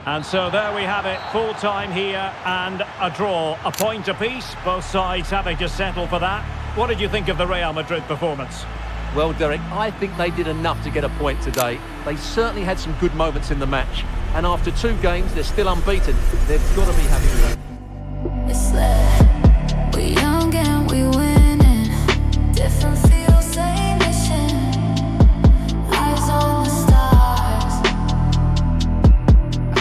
And so there we have it, full time here and a draw, a point apiece, both sides having to settle for that. What did you think of the Real Madrid performance? Well, Derek, I think they did enough to get a point today. They certainly had some good moments in the match. And after 2 games, they're still unbeaten. They've got to be happy with that. It's that we young and we winning. Different feel, same mission. Eyes on the stars.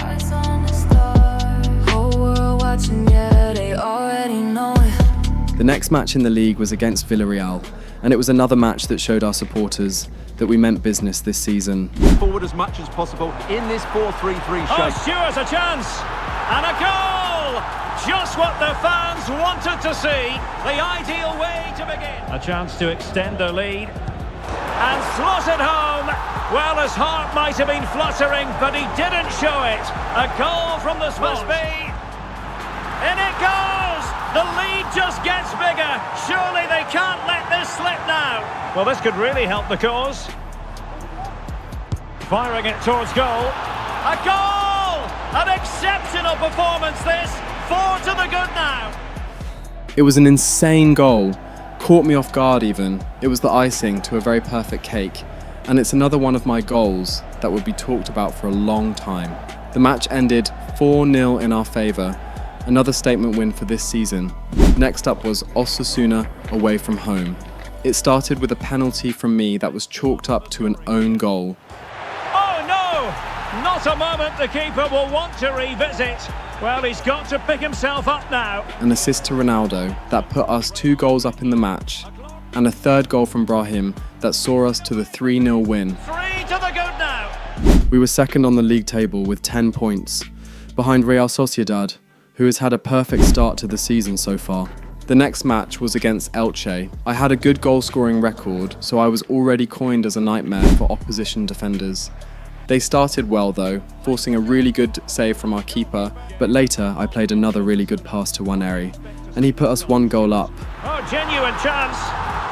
Eyes on the stars. Whole world watching, yeah, they already know it. The next match in the league was against Villarreal, and it was another match that showed our supporters that we meant business this season. Forward as much as possible in this 4-3-3 shape. Oh, Stewart's a chance! And a goal! Just what the fans wanted to see. The ideal way to begin. A chance to extend the lead. And slots it home. Well, his heart might have been fluttering, but he didn't show it. A goal from the spot. Must be. In it goes! The lead just gets bigger. Surely they can't let this slip now. Well, this could really help the cause. Firing it towards goal. A goal! An exceptional performance this. 4 to the good now. It was an insane goal. Caught me off guard even. It was the icing to a very perfect cake. And it's another one of my goals that would be talked about for a long time. The match ended 4-0 in our favour. Another statement win for this season. Next up was Osasuna away from home. It started with a penalty from me that was chalked up to an own goal. Oh no! Not a moment the keeper will want to revisit. Well, he's got to pick himself up now. An assist to Ronaldo that put us 2 goals up in the match, and a third goal from Brahim that saw us to the 3-0 win. 3 to the good now. We were second on the league table with 10 points, behind Real Sociedad, who has had a perfect start to the season so far. The next match was against Elche. I had a good goal scoring record, so I was already coined as a nightmare for opposition defenders. They started well though, forcing a really good save from our keeper, but later I played another really good pass to Waneri, and he put us 1 goal up. Oh, genuine chance.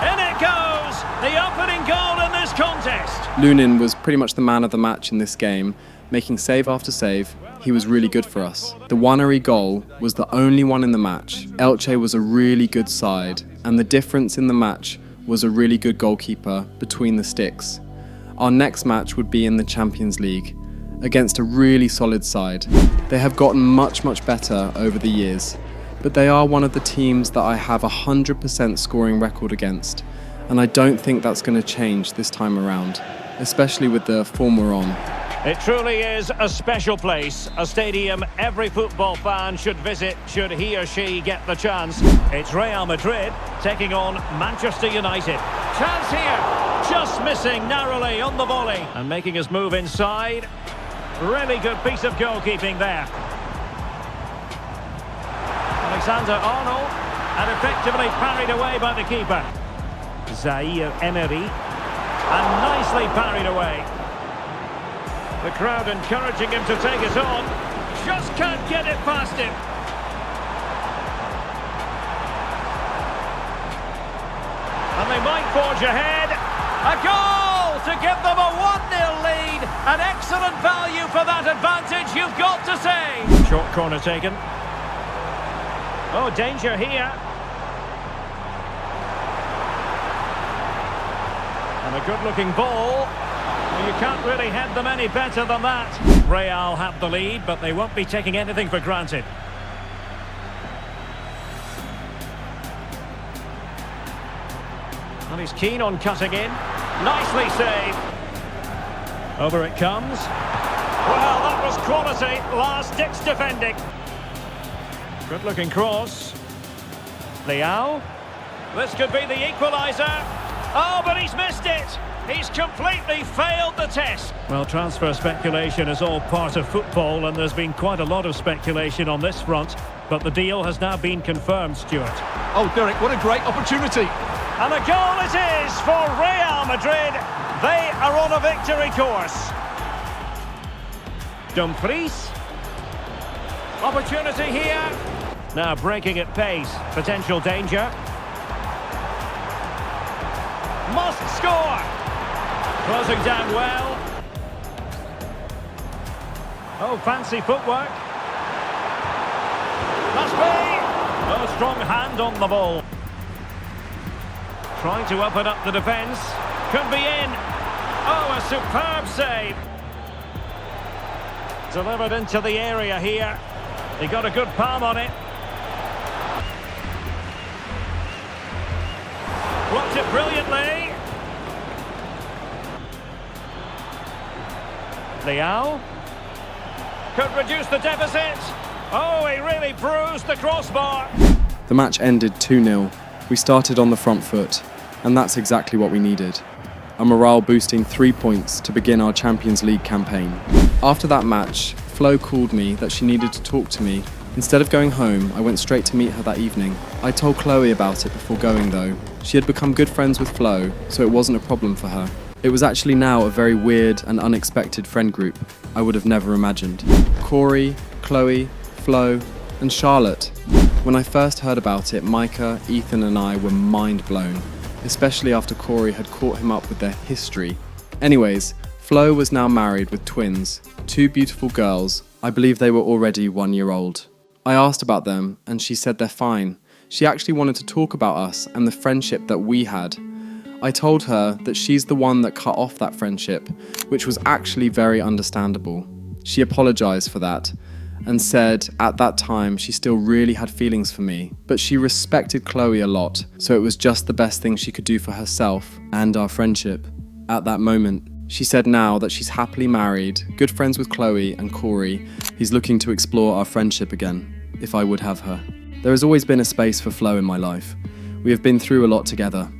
In it goes! The opening goal in this contest. Lunin was pretty much the man of the match in this game, making save after save. He was really good for us. The Waneri goal was the only one in the match. Elche was a really good side, and the difference in the match was a really good goalkeeper between the sticks. Our next match would be in the Champions League, against a really solid side. They have gotten much better over the years, but they are one of the teams that I have a 100% scoring record against, and I don't think that's going to change this time around, especially with the form we're on. It truly is a special place, a stadium every football fan should visit should he or she get the chance. It's Real Madrid taking on Manchester United. Chance here, just missing narrowly on the volley and making his move inside. Really good piece of goalkeeping there. Alexander-Arnold, and effectively parried away by the keeper. Zaire-Emery, and nicely parried away. The crowd encouraging him to take it on. Just can't get it past him. And they might forge ahead. A goal to give them a 1-0 lead. An excellent value for that advantage, you've got to say. Short corner taken. Oh, danger here. And a good-looking ball. You can't really head them any better than that. Real have the lead, but they won't be taking anything for granted. And he's keen on cutting in. Nicely saved. Over it comes. Well, that was quality. Last-ditch defending. Good-looking cross. Leao. This could be the equaliser. Oh, but he's missed it. He's completely failed the test. Well, transfer speculation is all part of football, and there's been quite a lot of speculation on this front, but the deal has now been confirmed, Stuart. Oh, Derek, what a great opportunity. And a goal it is for Real Madrid. They are on a victory course. Dumfries. Opportunity here. Now breaking at pace. Potential danger. Must score. Closing down well. Oh, fancy footwork. Must be. Oh, strong hand on the ball. Trying to open up the defence. Could be in. Oh, a superb save. Delivered into the area here. He got a good palm on it. Blocked it brilliantly. Leao. Could reduce the deficit. Oh, he really bruised the crossbar. The match ended 2-0. We started on the front foot, and that's exactly what we needed. A morale-boosting 3 points to begin our Champions League campaign. After that match, Flo called me that she needed to talk to me. Instead of going home, I went straight to meet her that evening. I told Chloe about it before going though. She had become good friends with Flo, so it wasn't a problem for her. It was actually now a very weird and unexpected friend group I would have never imagined. Corey, Chloe, Flo, and Charlotte. When I first heard about it, Micah, Ethan and I were mind blown, especially after Corey had caught him up with their history. Anyways, Flo was now married with twins, 2 beautiful girls. I believe they were already 1 year old. I asked about them and she said they're fine. She actually wanted to talk about us and the friendship that we had. I told her that she's the one that cut off that friendship, which was actually very understandable. She apologised for that and said at that time she still really had feelings for me, but she respected Chloe a lot, so it was just the best thing she could do for herself and our friendship at that moment. She said now that she's happily married, good friends with Chloe and Corey. He's looking to explore our friendship again, if I would have her. There has always been a space for Flo in my life. We have been through a lot together,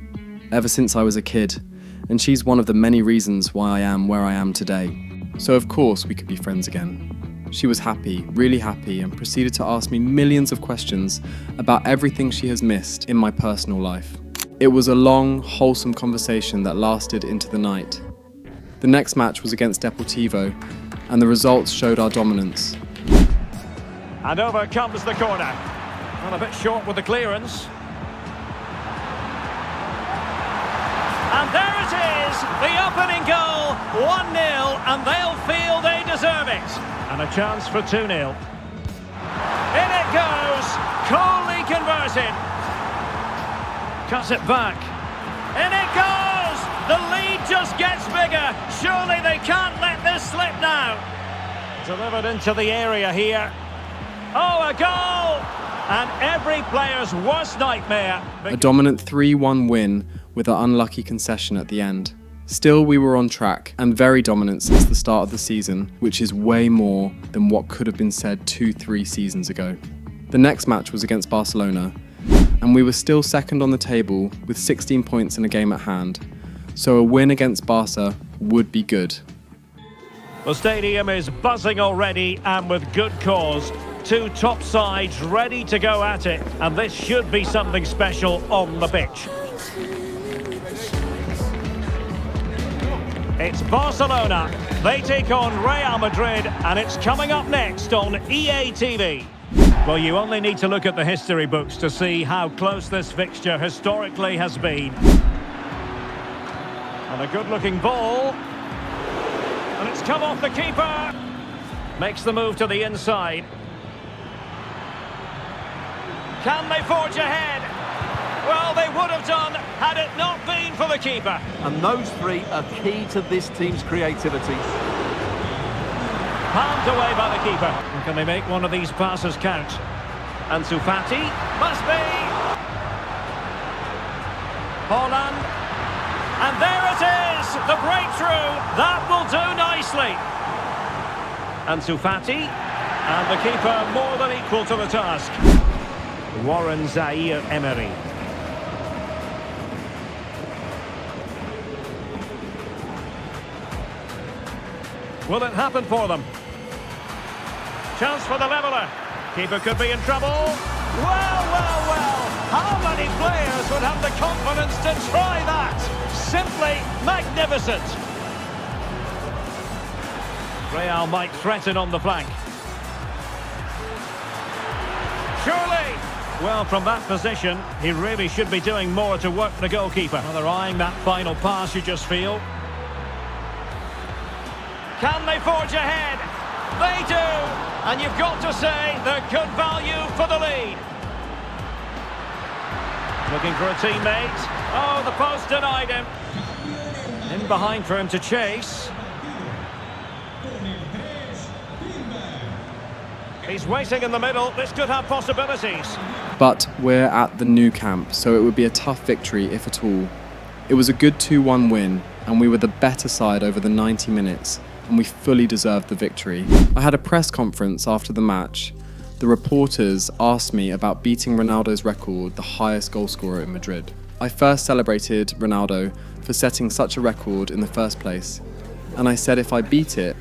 ever since I was a kid, and she's one of the many reasons why I am where I am today. So of course we could be friends again. She was happy, really happy, and proceeded to ask me millions of questions about everything she has missed in my personal life. It was a long, wholesome conversation that lasted into the night. The next match was against Deportivo, and the results showed our dominance. And over comes the corner. Well, a bit short with the clearance. And there it is, the opening goal, 1-0, and they'll feel they deserve it. And a chance for 2-0. In it goes, coolly converted. Cuts it back. In it goes! The lead just gets bigger. Surely they can't let this slip now. Delivered into the area here. Oh, a goal! And every player's worst nightmare. A dominant 3-1 win with an unlucky concession at the end. Still, we were on track and very dominant since the start of the season, which is way more than what could have been said 2-3 seasons ago. The next match was against Barcelona, and we were still second on the table with 16 points in a game at hand, so a win against Barca would be good. The stadium is buzzing already, and with good cause. 2 top sides ready to go at it, and this should be something special on the pitch. It's Barcelona. They take on Real Madrid, and it's coming up next on EA TV. Well, you only need to look at the history books to see how close this fixture historically has been. And a good-looking ball. And it's come off the keeper. Makes the move to the inside. Can they forge ahead? Well, they would have done had it not been for the keeper. And those 3 are key to this team's creativity. Palmed away by the keeper. And can they make one of these passes count? Ansu Fati, must be. Haaland. And there it is, the breakthrough. That will do nicely. Ansu Fati. And the keeper more than equal to the task. Warren Zaire-Emery. Will it happen for them? Chance for the leveller. Keeper could be in trouble. Well, well, well. How many players would have the confidence to try that? Simply magnificent. Real might threaten on the flank. Surely. Well, from that position, he really should be doing more to work the goalkeeper. Well, they're eyeing that final pass, you just feel. Can they forge ahead? They do! And you've got to say they're good value for the lead. Looking for a teammate. Oh, the post denied him. In behind for him to chase. He's waiting in the middle. This could have possibilities. But we're at the new camp, so it would be a tough victory, if at all. It was a good 2-1 win, and we were the better side over the 90 minutes, and we fully deserved the victory. I had a press conference after the match. The reporters asked me about beating Ronaldo's record, the highest goalscorer in Madrid. I first celebrated Ronaldo for setting such a record in the first place, and I said if I beat it,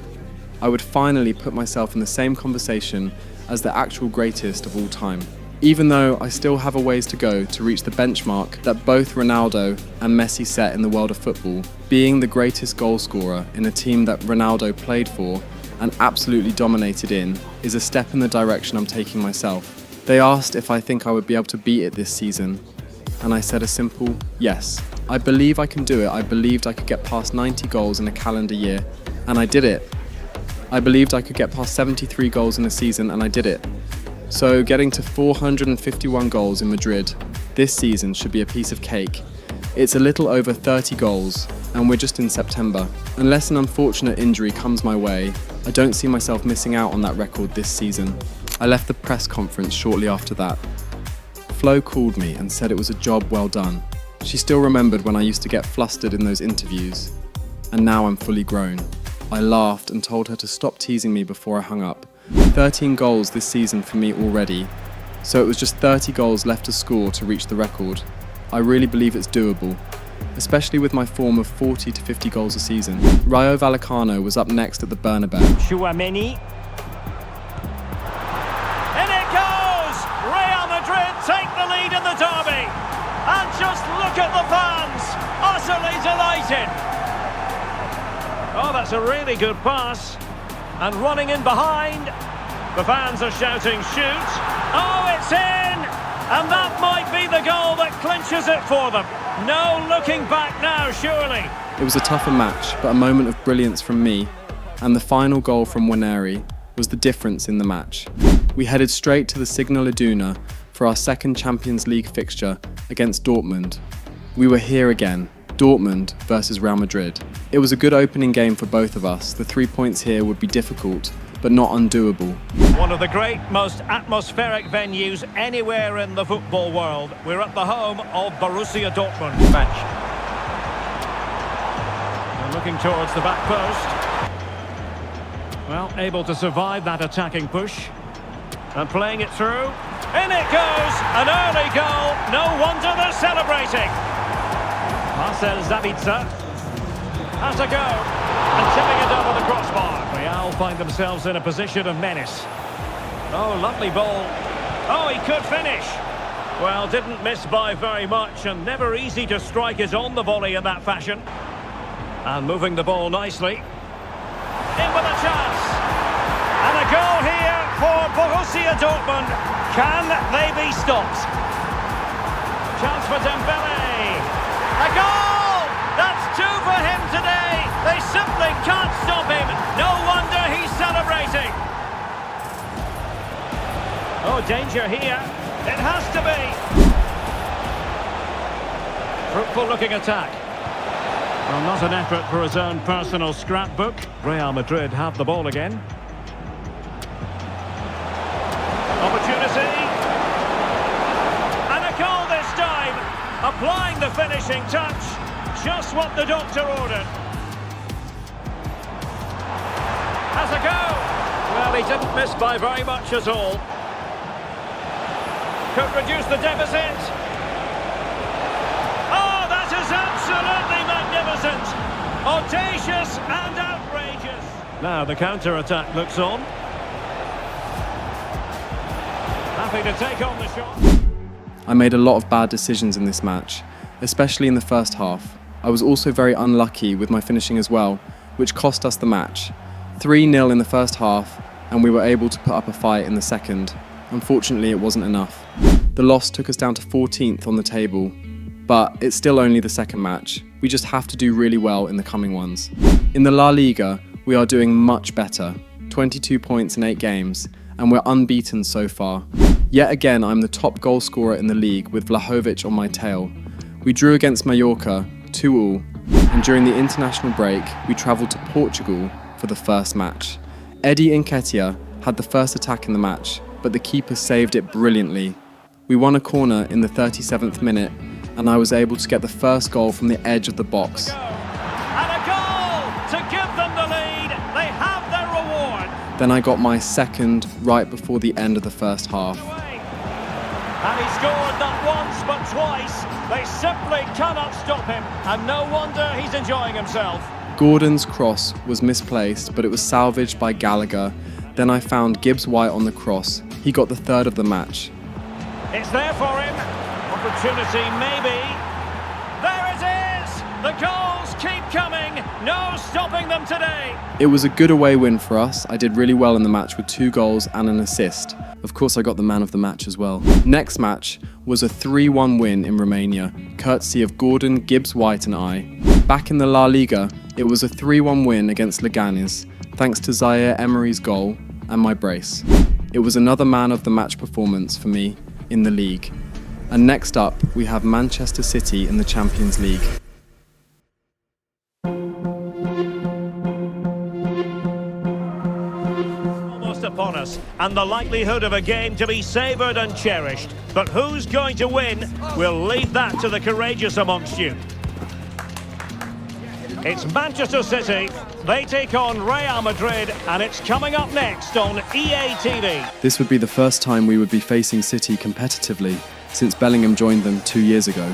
I would finally put myself in the same conversation as the actual greatest of all time. Even though I still have a ways to go to reach the benchmark that both Ronaldo and Messi set in the world of football, being the greatest goalscorer in a team that Ronaldo played for and absolutely dominated in is a step in the direction I'm taking myself. They asked if I think I would be able to beat it this season, and I said a simple yes. I believe I can do it. I believed I could get past 90 goals in a calendar year, and I did it. I believed I could get past 73 goals in a season, and I did it. So getting to 451 goals in Madrid this season should be a piece of cake. It's a little over 30 goals, and we're just in September. Unless an unfortunate injury comes my way, I don't see myself missing out on that record this season. I left the press conference shortly after that. Flo called me and said it was a job well done. She still remembered when I used to get flustered in those interviews, and now I'm fully grown. I laughed and told her to stop teasing me before I hung up. 13 goals this season for me already, so it was just 30 goals left to score to reach the record. I really believe it's doable, especially with my form of 40 to 50 goals a season. Rayo Vallecano was up next at the Bernabeu. Tchouaméni. In it goes! Real Madrid take the lead in the derby. And just look at the fans, utterly delighted. Oh, that's a really good pass. And running in behind. The fans are shouting, shoot. Oh, it's in! And that might be the goal that clinches it for them. No looking back now, surely. It was a tougher match, but a moment of brilliance from me, and the final goal from Waneri was the difference in the match. We headed straight to the Signal Iduna for our second Champions League fixture against Dortmund. We were here again. Dortmund versus Real Madrid. It was a good opening game for both of us. The 3 points here would be difficult, but not undoable. One of the great, most atmospheric venues anywhere in the football world. We're at the home of Borussia Dortmund. Match. They're looking towards the back post. Well, able to survive that attacking push. And playing it through. In it goes! An early goal. No wonder they're celebrating. Marcel Sabitzer has a go, and tipping it over the crossbar. Real find themselves in a position of menace. Oh, lovely ball. Oh, he could finish. Well, didn't miss by very much, and never easy to strike it on the volley in that fashion. And moving the ball nicely. In with a chance. And a goal here for Borussia Dortmund. Can they be stopped? Chance for Dembele. A goal! That's 2 for him today. They simply can't stop him. No wonder he's celebrating. Oh, danger here. It has to be. Fruitful looking attack. Well, not an effort for his own personal scrapbook. Real Madrid have the ball again. Opportunity. And a goal this time. Applying the finishing touch, just what the doctor ordered. Has a go. Well, he didn't miss by very much at all. Could reduce the deficit. Oh, that is absolutely magnificent. Audacious and outrageous. Now the counter-attack looks on. Happy to take on the shot. I made a lot of bad decisions in this match, especially in the first half. I was also very unlucky with my finishing as well, which cost us the match. 3-0 in the first half, and we were able to put up a fight in the second. Unfortunately, it wasn't enough. The loss took us down to 14th on the table, but it's still only the second match. We just have to do really well in the coming ones. In the La Liga, we are doing much better. 22 points in 8 games, and we're unbeaten so far. Yet again, I'm the top goal scorer in the league with Vlahovic on my tail. We drew against Mallorca 2-2, and during the international break, we travelled to Portugal for the first match. Eddie Nketiah had the first attack in the match, but the keeper saved it brilliantly. We won a corner in the 37th minute, and I was able to get the first goal from the edge of the box. And a goal to give them the lead. They have their reward. Then I got my second right before the end of the first half. And he scored not once but twice. They simply cannot stop him, and no wonder he's enjoying himself. Gordon's cross was misplaced, but it was salvaged by Gallagher. Then I found Gibbs-White on the cross. He got the third of the match. It's there for him. Opportunity maybe. There it is! The goals keep coming. No stopping them today. It was a good away win for us. I did really well in the match with 2 goals and an assist. Of course, I got the man of the match as well. Next match was a 3-1 win in Romania, courtesy of Gordon, Gibbs-White and I. Back in the La Liga, it was a 3-1 win against Leganes, thanks to Zaire Emery's goal and my brace. It was another man of the match performance for me in the league. And next up, we have Manchester City in the Champions League. Almost upon us, and the likelihood of a game to be savoured and cherished. But who's going to win? We'll leave that to the courageous amongst you. It's Manchester City. They take on Real Madrid, and it's coming up next on EA TV. This would be the first time we would be facing City competitively since Bellingham joined them 2 years ago.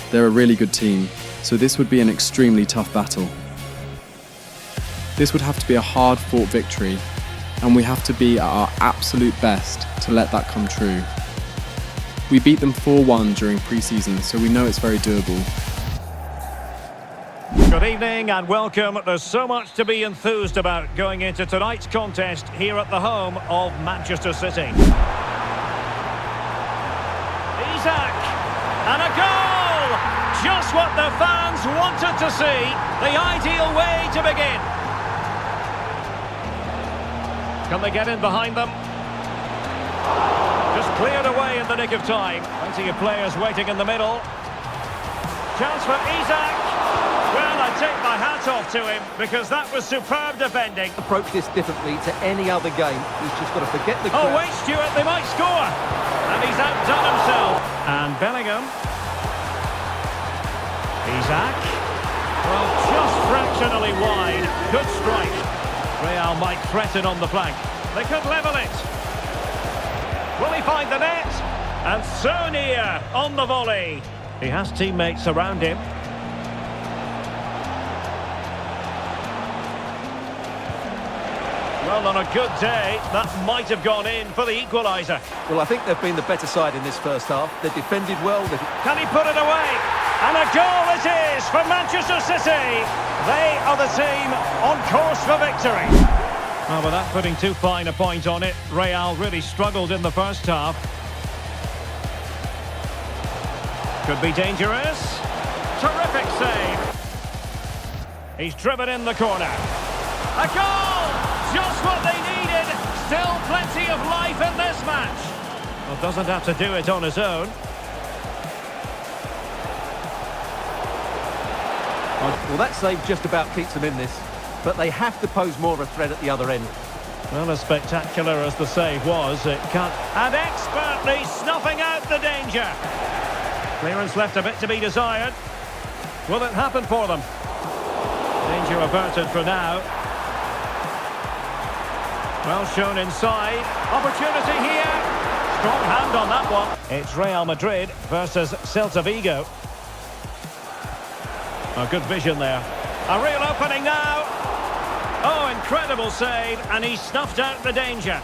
They're a really good team, so this would be an extremely tough battle. This would have to be a hard-fought victory, and we have to be at our absolute best to let that come true. We beat them 4-1 during pre-season, so we know it's very doable. Good evening and welcome. There's so much to be enthused about going into tonight's contest here at the home of Manchester City. Isak, and a goal! Just what the fans wanted to see. The ideal way to begin. Can they get in behind them? Just cleared away in the nick of time. Plenty of players waiting in the middle. Chance for Isak. Well, I take my hat off to him because that was superb defending. Approach this differently to any other game. He's just got to forget the Oh, crowd. wait, Stuart, they might score. And he's outdone himself. And Bellingham. Isak. Well, just fractionally wide. Good strike. Real might threaten on the flank. They could level it. Will he find the net? And so near on the volley. He has teammates around him. Well, on a good day, that might have gone in for the equaliser. Well, I think they've been the better side in this first half. They've defended well. Can he put it away? And a goal it is for Manchester City. They are the team on course for victory. Well, without putting too fine a point on it, Real really struggled in the first half. Could be dangerous. Terrific save. He's driven in the corner. A goal! Just what they needed. Still plenty of life in this match. Well, doesn't have to do it on his own. Well, that save just about keeps them in this. But they have to pose more of a threat at the other end. Well, as spectacular as the save was, it can't... And expertly snuffing out the danger. Clearance left a bit to be desired. Will it happen for them? Danger averted for now. Well shown inside. Opportunity here. Strong hand on that one. It's Real Madrid versus Celta Vigo. A good vision there. A real opening now. Oh, incredible save. And he snuffed out the danger.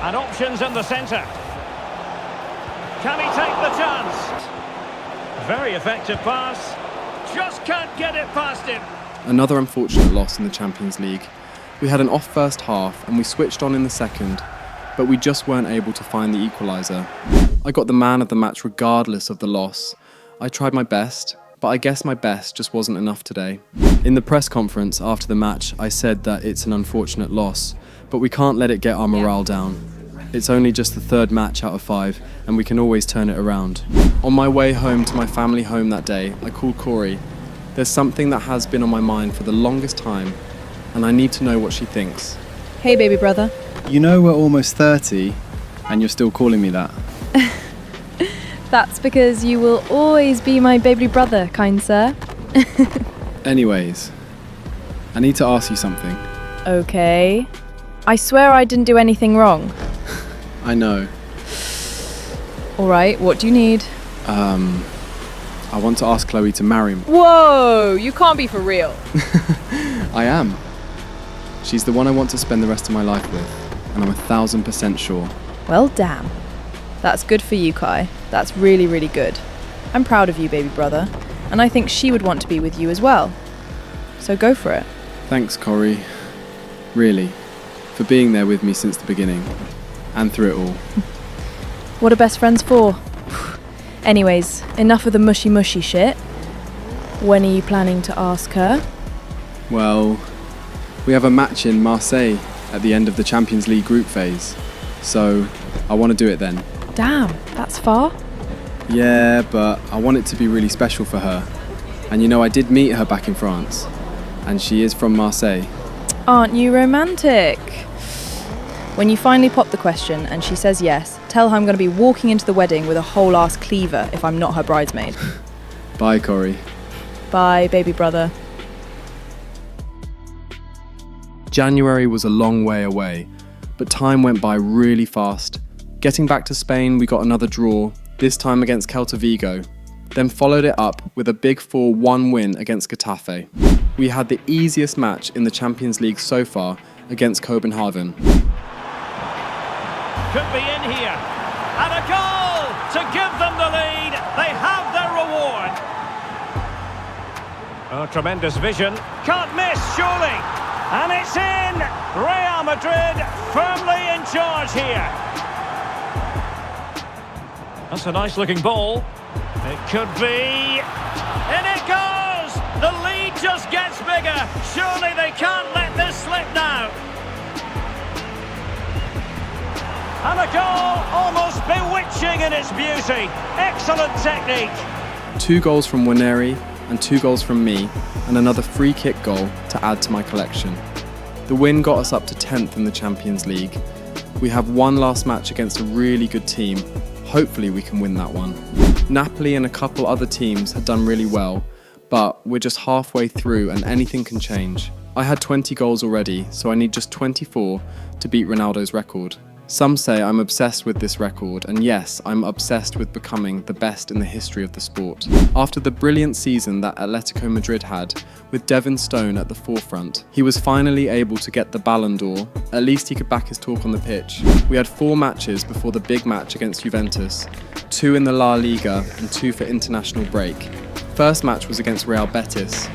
And options in the centre. Can he take the chance? Very effective pass. Just can't get it past him. Another unfortunate loss in the Champions League. We had an off first half and we switched on in the second, but we just weren't able to find the equaliser. I got the man of the match regardless of the loss. I tried my best, but I guess my best just wasn't enough today. In the press conference after the match, I said that it's an unfortunate loss, but we can't let it get our morale down. It's only just the third match out of 5, and we can always turn it around. On my way home to my family home that day, I called Corey. There's something that has been on my mind for the longest time, and I need to know what she thinks. Hey, baby brother. You know we're almost 30, and you're still calling me that. That's because you will always be my baby brother, kind sir. Anyways, I need to ask you something. Okay. I swear I didn't do anything wrong. I know. All right, what do you need? I want to ask Chloe to marry me. Whoa, you can't be for real. I am. She's the one I want to spend the rest of my life with, and I'm 1000% sure. Well, damn. That's good for you, Kai. That's really, really good. I'm proud of you, baby brother, and I think she would want to be with you as well. So go for it. Thanks, Corey. Really. For being there with me since the beginning, and through it all. What are best friends for? Anyways, enough of the mushy shit. When are you planning to ask her? Well, we have a match in Marseille at the end of the Champions League group phase, so I want to do it then. Damn, that's far. Yeah, but I want it to be really special for her. And you know, I did meet her back in France, and she is from Marseille. Aren't you romantic? When you finally pop the question and she says yes, tell her I'm going to be walking into the wedding with a whole ass cleaver if I'm not her bridesmaid. Bye, Corey. Bye, baby brother. January was a long way away, but time went by really fast. Getting back to Spain, we got another draw, this time against Celta Vigo, then followed it up with a big 4-1 win against Getafe. We had the easiest match in the Champions League so far against Copenhagen. Could be in here. And a goal to give them the lead. They have their reward. Oh, tremendous vision. Can't miss, surely. And it's in. Real Madrid firmly in charge here. That's a nice looking ball. It could be. In it goes. The lead just gets bigger. Surely they can't let this slip now. And a goal almost bewitching in its beauty. Excellent technique. 2 goals from Waneri and 2 goals from me, and another free kick goal to add to my collection. The win got us up to 10th in the Champions League. We have one last match against a really good team. Hopefully we can win that one. Napoli and a couple other teams had done really well, but we're just halfway through and anything can change. I had 20 goals already, so I need just 24 to beat Ronaldo's record. Some say I'm obsessed with this record, and yes, I'm obsessed with becoming the best in the history of the sport. After the brilliant season that Atletico Madrid had, with Devin Stone at the forefront, he was finally able to get the Ballon d'Or. At least he could back his talk on the pitch. We had 4 matches before the big match against Juventus, 2 in the La Liga and 2 for international break. First match was against Real Betis.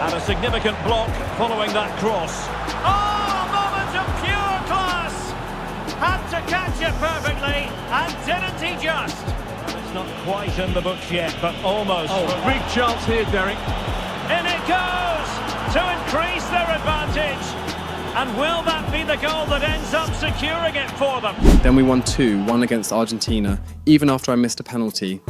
And a significant block following that cross. Oh! Had to catch it perfectly, and didn't he just? Well, it's not quite in the books yet, but almost. Oh, big chance here, Derek. In it goes to increase their advantage. And will that be the goal that ends up securing it for them? Then we won 2, one against Argentina, even after I missed a penalty.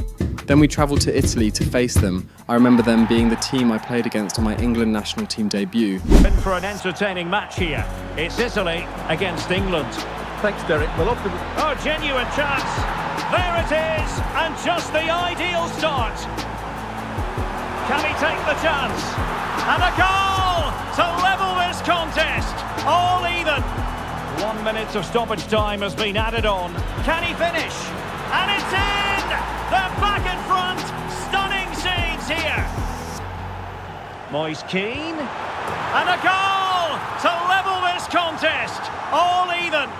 Then we travelled to Italy to face them. I remember them being the team I played against on my England national team debut. In for an entertaining match here. It's Italy against England. Thanks, Derek. Well, off to the... Oh, genuine chance. There it is, and just the ideal start. Can he take the chance? And a goal to level this contest. All even. 1 minute of stoppage time has been added on. Can he finish? And it's in! They're back in front. Stunning scenes here. Moise Keane. And a goal to level this contest. All even.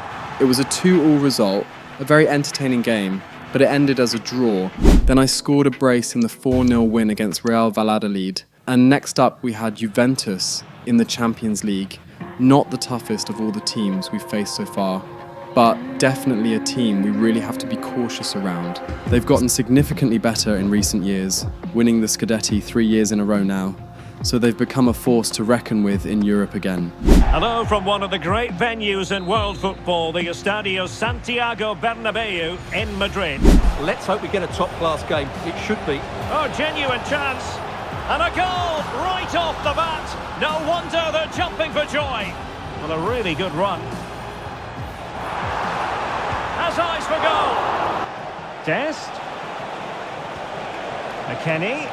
It was a 2-2 result, a very entertaining game, but it ended as a draw. Then I scored a brace in the 4-0 win against Real Valladolid. And next up we had Juventus in the Champions League. Not the toughest of all the teams we've faced so far, but definitely a team we really have to be cautious around. They've gotten significantly better in recent years, winning the Scudetti 3 years in a row now. so they've become a force to reckon with in Europe again. Hello from one of the great venues in world football, the Estadio Santiago Bernabeu in Madrid. Let's hope we get a top-class game. It should be. Oh, genuine chance. And a goal right off the bat. No wonder they're jumping for joy. Well, a really good run. Has eyes for goal. Dest. McKennie.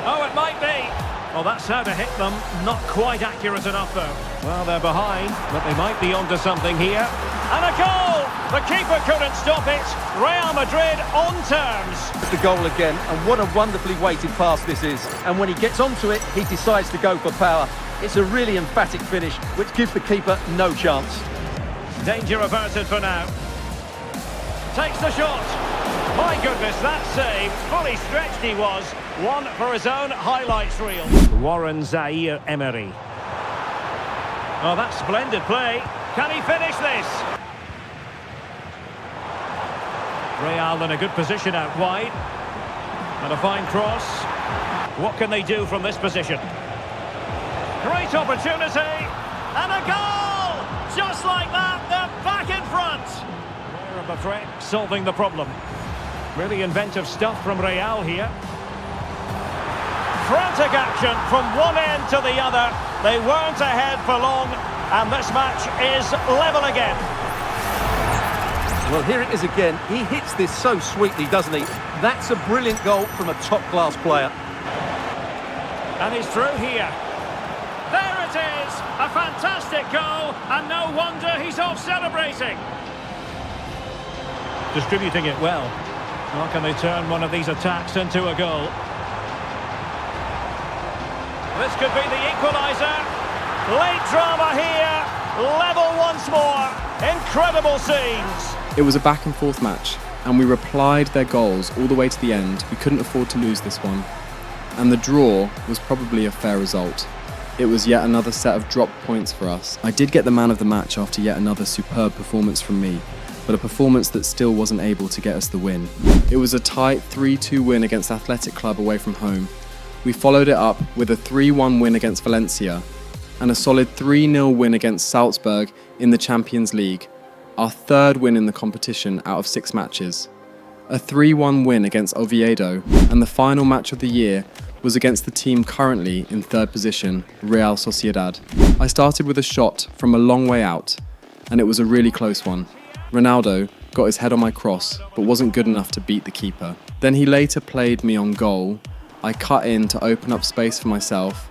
Oh, it might be. Well, that's how to hit them. Not quite accurate enough, though. Well, they're behind, but they might be onto something here. And a goal! The keeper couldn't stop it. Real Madrid on terms. The goal again, and what a wonderfully weighted pass this is. And when he gets onto it, he decides to go for power. It's a really emphatic finish, which gives the keeper no chance. Danger averted for now. Takes the shot. My goodness, that save. Fully stretched he was. One for his own highlights reel. Warren Zaire-Emery. Oh, that's splendid play. Can he finish this? Real in a good position out wide. And a fine cross. What can they do from this position? Great opportunity. And a goal! Just like that, they're back in front. Aware of the threat, solving the problem. Really inventive stuff from Real here. Frantic action from one end to the other. They weren't ahead for long, and this match is level again. Well, here it is again. He hits this so sweetly, doesn't he? That's a brilliant goal from a top-class player. And he's through here. There it is! A fantastic goal, and no wonder he's off celebrating. Distributing it well. How can they turn one of these attacks into a goal? This could be the equaliser. Late drama here. Level once more. Incredible scenes. It was a back and forth match, and we replied their goals all the way to the end. We couldn't afford to lose this one. And the draw was probably a fair result. It was yet another set of drop points for us. I did get the man of the match after yet another superb performance from me, but a performance that still wasn't able to get us the win. It was a tight 3-2 win against Athletic Club away from home. We followed it up with a 3-1 win against Valencia and a solid 3-0 win against Salzburg in the Champions League, our third win in the competition out of 6 matches. A 3-1 win against Oviedo, and the final match of the year was against the team currently in third position, Real Sociedad. I started with a shot from a long way out, and it was a really close one. Ronaldo got his head on my cross, but wasn't good enough to beat the keeper. Then he later played me on goal. I cut in to open up space for myself,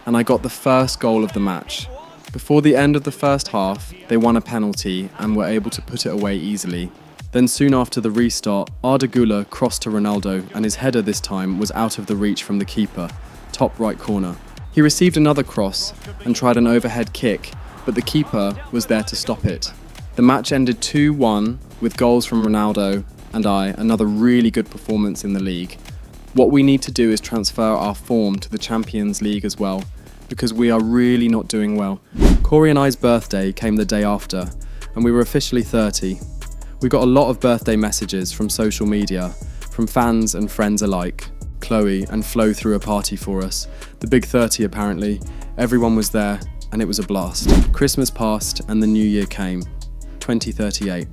and I got the first goal of the match. Before the end of the first half, they won a penalty and were able to put it away easily. Then soon after the restart, Arda Güler crossed to Ronaldo, and his header this time was out of the reach from the keeper, top right corner. He received another cross and tried an overhead kick, but the keeper was there to stop it. The match ended 2-1 with goals from Ronaldo and I, another really good performance in the league. What we need to do is transfer our form to the Champions League as well, because we are really not doing well. Corey and I's birthday came the day after, and we were officially 30. We got a lot of birthday messages from social media, from fans and friends alike. Chloe and Flo threw a party for us. The big 30 apparently. Everyone was there, and it was a blast. Christmas passed and the new year came. 2038.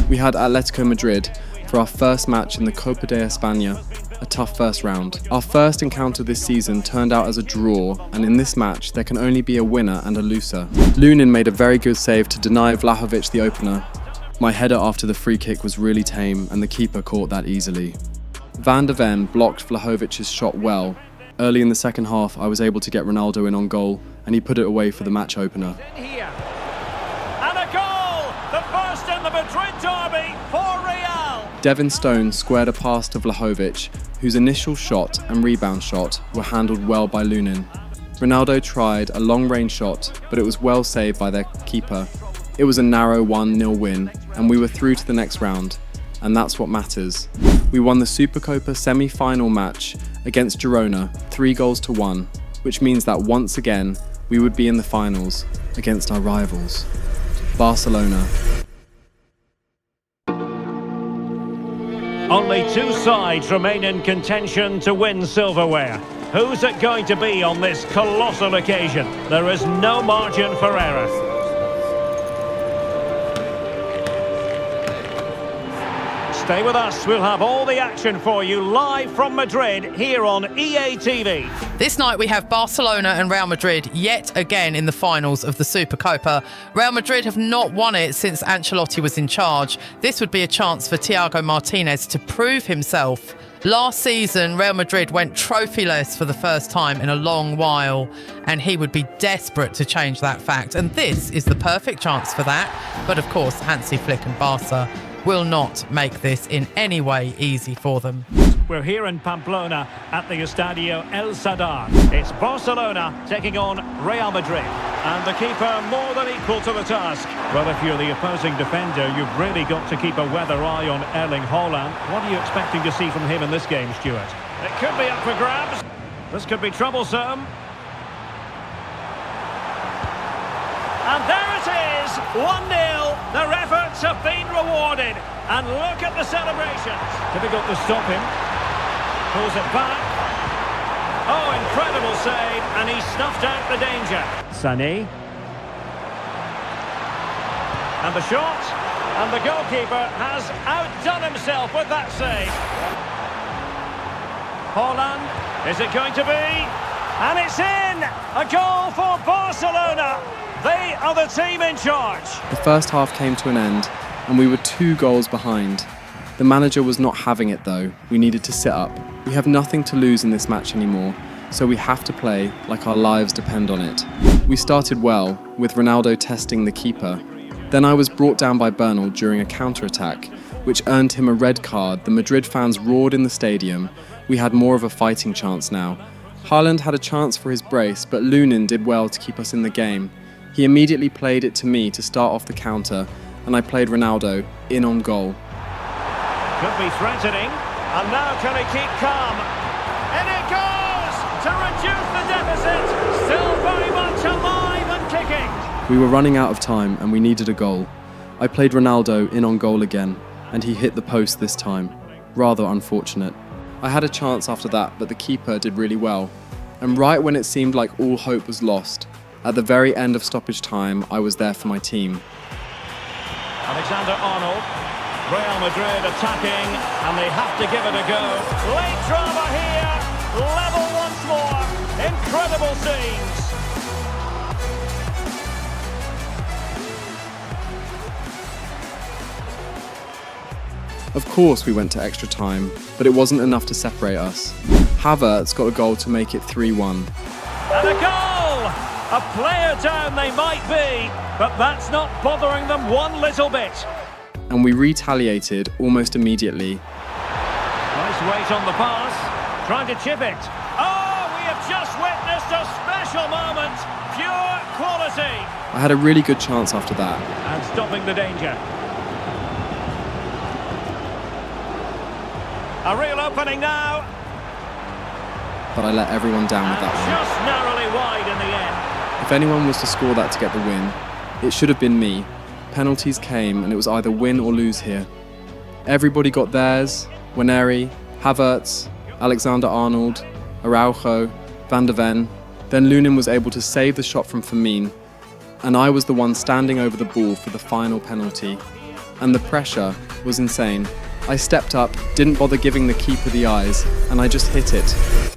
We had Atletico Madrid for our first match in the Copa de España, a tough first round. Our first encounter this season turned out as a draw, and in this match there can only be a winner and a loser. Lunin made a very good save to deny Vlahovic the opener. My header after the free kick was really tame, and the keeper caught that easily. Van de Ven blocked Vlahovic's shot well. Early in the second half I was able to get Ronaldo in on goal, and he put it away for the match opener. And a goal! The first in the Madrid derby for Real! Devin Stone squared a pass to Vlahovic, whose initial shot and rebound shot were handled well by Lunin. Ronaldo tried a long-range shot, but it was well saved by their keeper. It was a narrow 1-0 win, and we were through to the next round, and that's what matters. We won the Supercopa semi-final match against Girona 3-1, which means that once again we would be in the finals against our rivals, Barcelona. Only 2 sides remain in contention to win silverware. Who's it going to be on this colossal occasion? There is no margin for error. Stay with us, we'll have all the action for you live from Madrid here on EA TV. This night we have Barcelona and Real Madrid yet again in the finals of the Supercopa. Real Madrid have not won it since Ancelotti was in charge. This would be a chance for Thiago Martinez to prove himself. Last season, Real Madrid went trophyless for the first time in a long while, and he would be desperate to change that fact. And this is the perfect chance for that. But of course, Hansi Flick and Barca will not make this in any way easy for them. We're here in Pamplona at the Estadio El Sadar. It's Barcelona taking on Real Madrid. And the keeper more than equal to the task. Well, if you're the opposing defender, you've really got to keep a weather eye on Erling Haaland. What are you expecting to see from him in this game, Stuart? It could be up for grabs. This could be troublesome. And there it is, 1-0. Their efforts have been rewarded. And look at the celebrations. Difficult to stop him. Pulls it back. Oh, incredible save. And he snuffed out the danger. Sané. And the shot. And the goalkeeper has outdone himself with that save. Haaland. Is it going to be? And it's in! A goal for Barcelona. They are the team in charge. The first half came to an end, and we were 2 goals behind. The manager was not having it though. We needed to sit up. We have nothing to lose in this match anymore, so we have to play like our lives depend on it. We started well, with Ronaldo testing the keeper. Then I was brought down by Bernal during a counter-attack, which earned him a red card. The Madrid fans roared in the stadium. We had more of a fighting chance now. Haaland had a chance for his brace, but Lunin did well to keep us in the game. He immediately played it to me to start off the counter, and I played Ronaldo in on goal. Could be threatening, and now can he keep calm? In it goes to reduce the deficit. Still very much alive and kicking. We were running out of time, and we needed a goal. I played Ronaldo in on goal again, and he hit the post this time. Rather unfortunate. I had a chance after that, but the keeper did really well. And right when it seemed like all hope was lost, at the very end of stoppage time, I was there for my team. Alexander-Arnold, Real Madrid attacking, and they have to give it a go. Late drama here, level once more, incredible scenes. Of course we went to extra time, but it wasn't enough to separate us. Havertz got a goal to make it 3-1. And a goal! A player down they might be, but that's not bothering them one little bit. And we retaliated almost immediately. Nice weight on the pass, trying to chip it. Oh, we have just witnessed a special moment, pure quality. I had a really good chance after that. And stopping the danger. A real opening now. But I let everyone down with that one. Just narrowly wide in the end. If anyone was to score that to get the win, it should have been me. Penalties came and it was either win or lose here. Everybody got theirs. Waneri, Havertz, Alexander-Arnold, Araujo, Van de Ven. Then Lunin was able to save the shot from Firmino, and I was the one standing over the ball for the final penalty. And the pressure was insane. I stepped up, didn't bother giving the keeper the eyes, and I just hit it.